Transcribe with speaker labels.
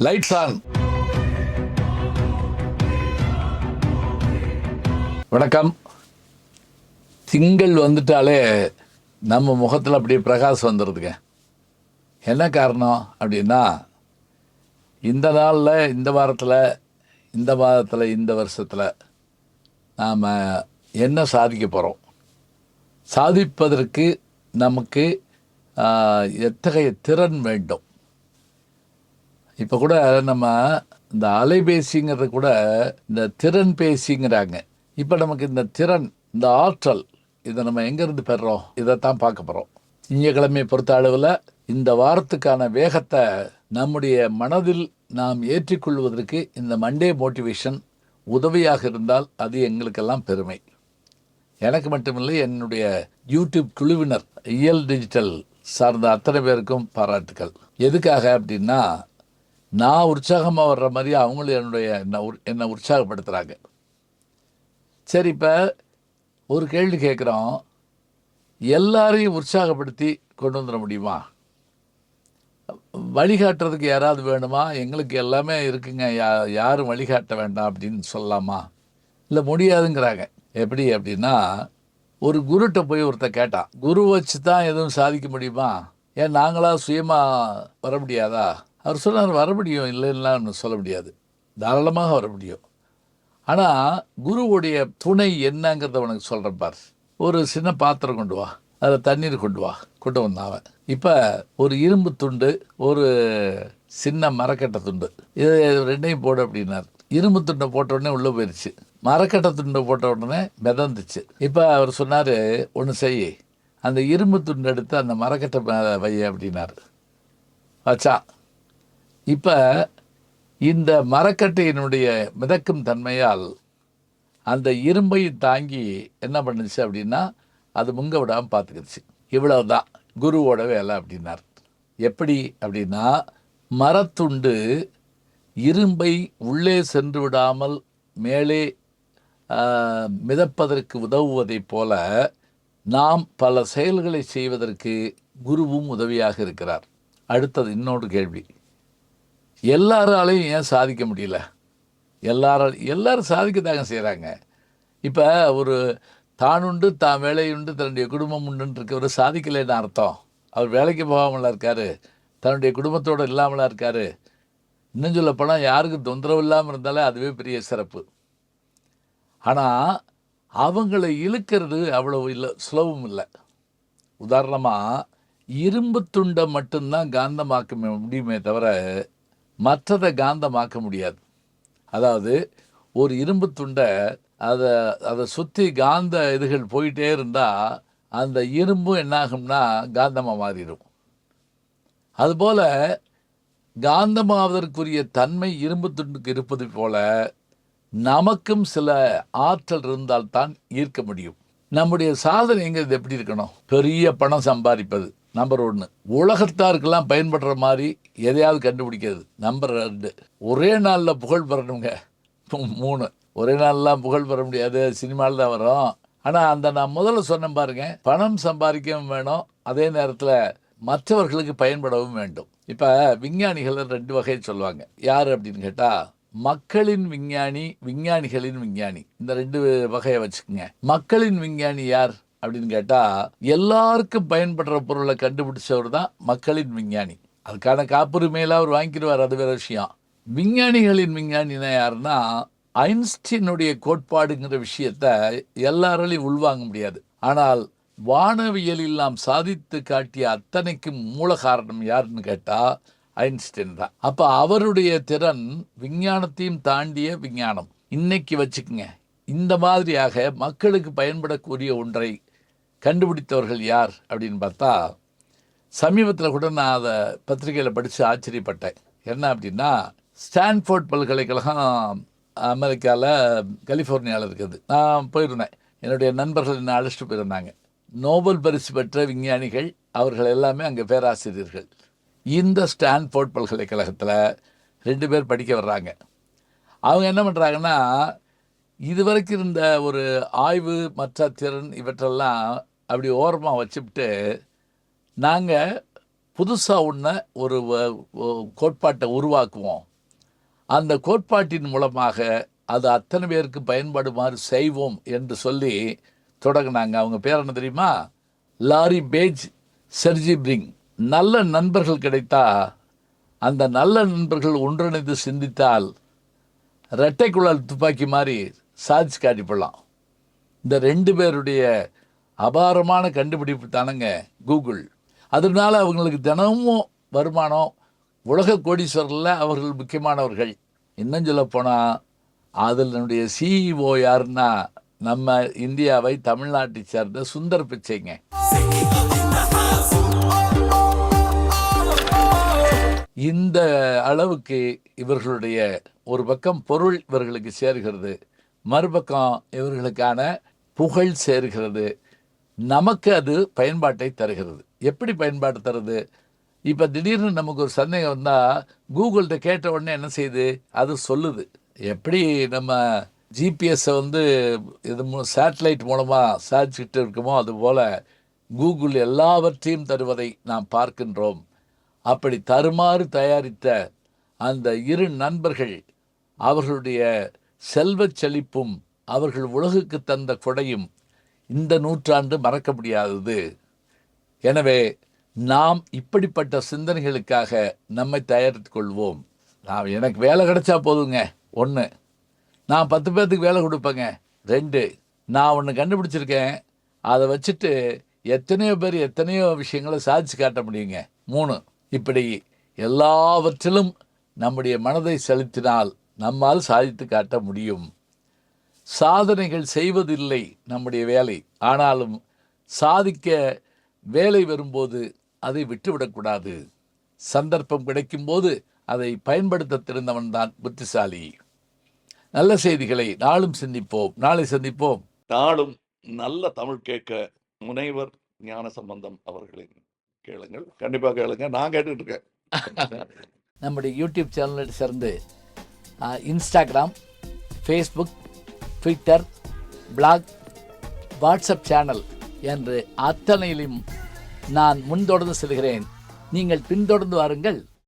Speaker 1: Lights on. வணக்கம். திங்கள் வந்துட்டாலே நம்ம முகத்தில் அப்படியே பிரகாசம் வந்துடுதுங்க. என்ன காரணம் அப்படின்னா, இந்த நாளில், இந்த வாரத்தில், இந்த மாதத்தில், இந்த வருஷத்தில் நாம் என்ன சாதிக்க போகிறோம், சாதிப்பதற்கு நமக்கு எத்தகைய திறன் வேண்டும். இப்போ கூட நம்ம இந்த அலைபேசிங்கிறது கூட இந்த திறன் பேசிங்கிறாங்க. இப்போ நமக்கு இந்த திறன், இந்த ஆற்றல், இதை நம்ம எங்கேருந்து பெறுறோம், இதைத்தான் பார்க்க போகிறோம். திங்கட்கிழமையை பொறுத்த அளவில் இந்த வாரத்துக்கான வேகத்தை நம்முடைய மனதில் நாம் ஏற்றிக்கொள்வதற்கு இந்த மண்டே மோட்டிவேஷன் உதவியாக இருந்தால் அது எங்களுக்கெல்லாம் பெருமை. எனக்கு மட்டுமில்லை, என்னுடைய யூடியூப் குழுவினர், இயல் டிஜிட்டல் சார்ந்த அத்தனை பேருக்கும் பாராட்டுக்கள். எதுக்காக அப்படின்னா, நான் உற்சாகமாக வர்ற மாதிரி அவங்களும் என்னை உற்சாகப்படுத்துகிறாங்க. சரி, இப்போ ஒரு கேள்வி கேட்குறோம், எல்லாரையும் உற்சாகப்படுத்தி கொண்டு வந்துட முடியுமா? வழிகாட்டுறதுக்கு யாராவது வேணுமா? எங்களுக்கு எல்லாமே இருக்குங்க, யாரும் வழிகாட்ட வேண்டாம் அப்படின்னு சொல்லலாமா? இல்லை, முடியாதுங்கிறாங்க. எப்படி அப்படின்னா, ஒரு குருட்ட போய் ஒருத்தர் கேட்டான், குரு வச்சு தான் எதுவும் சாதிக்க முடியுமா, ஏன் நாங்களாக சுயமாக வர முடியாதா? அவர் சொன்னார், வர முடியும், இல்லைன்னா சொல்ல முடியாது, தாராளமாக வர முடியும். ஆனால் குருவுடைய துணை என்னங்கிறத உனக்கு சொல்கிறேன் பார். ஒரு சின்ன பாத்திரம் கொண்டு வா, அதில் தண்ணீர் கொண்டு வா. கொண்டு வந்தாவன். இப்போ ஒரு இரும்பு துண்டு, ஒரு சின்ன மரக்கட்டை துண்டு, இது ரெண்டையும் போடு அப்படின்னார். இரும்பு துண்டை போட்ட உடனே உள்ளே போயிடுச்சு, மரக்கட்டை துண்டை போட்ட உடனே மிதந்துச்சு. இப்போ அவர் சொன்னார், ஒன்று செய், அந்த இரும்பு துண்டு எடுத்து அந்த மரக்கட்டை வை அப்படின்னார். வச்சான். இப்போ இந்த மரக்கட்டையினுடைய மிதக்கும் தன்மையால் அந்த இரும்பை தாங்கி என்ன பண்ணுச்சு அப்படின்னா, அது முங்க விடாமல் பார்த்துக்கிடுச்சு. இவ்வளவுதான் குருவோட வேலை அப்படின்னார். எப்படி அப்படின்னா, மரத்துண்டு இரும்பை உள்ளே சென்று விடாமல் மேலே மிதப்பதற்கு உதவுவதைப் போல நாம் பல செயல்களை செய்வதற்கு குருவும் உதவியாக இருக்கிறார். அடுத்தது இன்னொரு கேள்வி, எல்லாராலையும் ஏன் சாதிக்க முடியல? எல்லாரும் சாதிக்கத்தாங்க செய்கிறாங்க. இப்போ ஒரு தானுண்டு, தான் வேலையுண்டு, தன்னுடைய குடும்பம் உண்டுன்னு இருக்கவர் சாதிக்கலைன்னு அர்த்தம். அவர் வேலைக்கு போகாமலா இருக்கார், தன்னுடைய குடும்பத்தோடு இல்லாமலா இருக்கார். இன்னும் சொல்ல போனால், யாருக்கும் தொந்தரவு இல்லாமல் இருந்தாலே அதுவே பெரிய சிறப்பு. ஆனால் அவங்களை இழுக்கிறது அவ்வளவு இல்லை, சுலபம் இல்லை. உதாரணமாக, இரும்பு துண்டை மட்டும்தான் காந்தமாக்க முடியுமே தவிர மற்றதை காந்தமாக்க முடியாது. அதாவது ஒரு இரும்பு துண்டை அதை சுற்றி காந்த இதுகள் போயிட்டே இருந்தால் அந்த இரும்பும் என்னாகும்னா காந்தமாக மாறிடும். அதுபோல் காந்தமாவதற்குரிய தன்மை இரும்பு துண்டுக்கு இருப்பது போல நமக்கும் சில ஆற்றல் இருந்தால்தான் ஈர்க்க முடியும். நம்முடைய சாதனைங்கிறது எப்படி இருக்கணும்? பெரிய பணம் சம்பாதிப்பது நம்பர் 1. உலகத்தாருக்கெல்லாம் பயன்படுற மாதிரி எதையாவது கண்டுபிடிக்கிறது நம்பர் 2. ஒரே நாளில் புகழ் பெறணுங்க 3. ஒரே நாள்லாம் புகழ் பெற முடியாது, சினிமாவில் தான் வரும். ஆனால் அந்த நான் முதல்ல சொன்னேன் பாருங்க, பணம் சம்பாதிக்கவும் வேணும், அதே நேரத்தில் மற்றவர்களுக்கு பயன்படவும் வேண்டும். இப்போ விஞ்ஞானிகள் 2 வகையை சொல்லுவாங்க. யார் அப்படின்னு கேட்டால், மக்களின் விஞ்ஞானி, விஞ்ஞானிகளின் விஞ்ஞானி. இந்த 2 வகையை வச்சுக்கோங்க. மக்களின் விஞ்ஞானி யார் அப்படின்னு கேட்டால், எல்லாருக்கும் பயன்படுற பொருளை கண்டுபிடிச்சவர் தான் மக்களின் விஞ்ஞானி. அதுக்கான காப்புரிமையெல்லாம் அவர் வாங்கிடுவார், அது வேறு விஷயம். விஞ்ஞானிகளின் விஞ்ஞானினா யாருன்னா, ஐன்ஸ்டீனுடைய கோட்பாடுங்கிற விஷயத்தை எல்லாராலையும் உள்வாங்க முடியாது. ஆனால் வானவியலில் நாம் சாதித்து காட்டிய அத்தனைக்கும் மூல காரணம் யாருன்னு கேட்டால் ஐன்ஸ்டீன் தான். அப்போ அவருடைய திறன் விஞ்ஞானத்தையும் தாண்டிய விஞ்ஞானம். இன்னைக்கு வச்சுக்கோங்க, இந்த மாதிரியாக மக்களுக்கு பயன்படக்கூடிய ஒன்றை கண்டுபிடித்தவர்கள் யார் அப்படின்னு பார்த்தா, சமீபத்தில் கூட நான் அதை பத்திரிகையில் படித்து ஆச்சரியப்பட்டேன். என்ன அப்படின்னா, ஸ்டான்ஃபோர்ட் பல்கலைக்கழகம் அமெரிக்காவில் கலிஃபோர்னியாவில் இருக்குது. நான் போயிருந்தேன், என்னுடைய நண்பர்கள் என்னை அழைச்சிட்டு போயிருந்தாங்க. நோபல் பரிசு பெற்ற விஞ்ஞானிகள் அவர்கள் எல்லாமே அங்கே பேராசிரியர்கள். இந்த ஸ்டான்ஃபோர்ட் பல்கலைக்கழகத்தில் 2 பேர் படிக்க வர்றாங்க. அவங்க என்ன பண்ணுறாங்கன்னா, இதுவரைக்கும் இருந்த ஒரு ஆய்வு, மற்ற திறன், இவற்றெல்லாம் அப்படி ஓரமாக வச்சுவிட்டு, நாங்கள் புதுசாக ஒரு கோட்பாட்டை உருவாக்குவோம் அந்த கோட்பாட்டின் மூலமாக அது அத்தனை பேருக்கு பயன்படுமாறு செய்வோம் என்று சொல்லி தொடங்கினாங்க. அவங்க பேர் என்ன தெரியுமா? Larry Page, Sergey Brin. நல்ல நண்பர்கள் கிடைத்தா, அந்த நல்ல நண்பர்கள் ஒன்றிணைந்து சிந்தித்தால் இரட்டை குழல் துப்பாக்கி மாதிரி சாதிச்சு காட்டிப்படலாம். இந்த 2 பேருடைய அபாரமான கண்டுபிடிப்பு தானுங்க கூகுள். அதனால அவங்களுக்கு தினமும் வருமானம். உலக கோடீஸ்வரரில் அவர்கள் முக்கியமானவர்கள். இன்னும் சொல்லப்போனால் அதனுடைய சிஇஓ யாருன்னா நம்ம இந்தியாவை தமிழ்நாட்டை சேர்ந்த சுந்தர் பிச்சைங்க. இந்த அளவுக்கு இவர்களுடைய ஒரு பக்கம் பொருள் இவர்களுக்கு சேர்கிறது, மறுபக்கம் இவர்களுக்கான புகழ் சேர்கிறது. நமக்கு அது பயன்பாட்டை தருகிறது. எப்படி பயன்பாடு தருது? இப்போ திடீர்னு நமக்கு ஒரு சந்தேகம் வந்தால் கூகுள்கிட்ட கேட்ட உடனே என்ன செய்யுது? அது சொல்லுது. எப்படி நம்ம ஜிபிஎஸ்ஸை இது சேட்டலைட் மூலமாக சாதிச்சுட்டு இருக்குமோ, அதுபோல் கூகுள் எல்லாவற்றையும் தருவதை நாம் பார்க்கின்றோம். அப்படி தருமாறு தயாரித்த அந்த 2 நண்பர்கள், அவர்களுடைய செல்வச் செழிப்பும் அவர்கள் உலகுக்கு தந்த கொடையும் இந்த நூற்றாண்டு மறக்க முடியாதது. எனவே நாம் இப்படிப்பட்ட சிந்தனைகளுக்காக நம்மை தயாரித்து கொள்வோம். எனக்கு வேலை கிடைச்சா போதுங்க 1, நான் 10 பேர்த்துக்கு வேலை கொடுப்பேங்க 2, நான் ஒன்று கண்டுபிடிச்சிருக்கேன், அதை வச்சுட்டு எத்தனையோ பேர் எத்தனையோ விஷயங்களை சாதிச்சு காட்ட முடியுங்க 3. இப்படி எல்லாவற்றிலும் நம்முடைய மனதை செலுத்தினால் நம்மால் சாதித்து காட்ட முடியும். சாதனைகள் செய்வதில்லை நம்முடைய வேலை. ஆனாலும் சாதிக்க வேலை வரும்போது அதை விட்டுவிடக்கூடாது. சந்தர்ப்பம் கிடைக்கும்போது அதை பயன்படுத்த தெரிந்தவன் தான் புத்திசாலி. நல்ல செய்திகளை நாளும் சிந்திப்போம். நாளை சந்திப்போம்.
Speaker 2: நாளும் நல்ல தமிழ் கேட்க முனைவர் ஞானசம்பந்தம் அவர்களின் கேளுங்கள். கண்டிப்பாக கேளுங்க. நான் கேட்டுட்டு இருக்கேன்.
Speaker 1: நம்முடைய யூடியூப் சேனலை சேர்ந்து Instagram, Facebook, Twitter, blog, WhatsApp channel என்று அத்தனையிலும் நான் முன்தொடர்ந்து செல்கிறேன். நீங்கள் பின்தொடர்ந்து வாருங்கள்.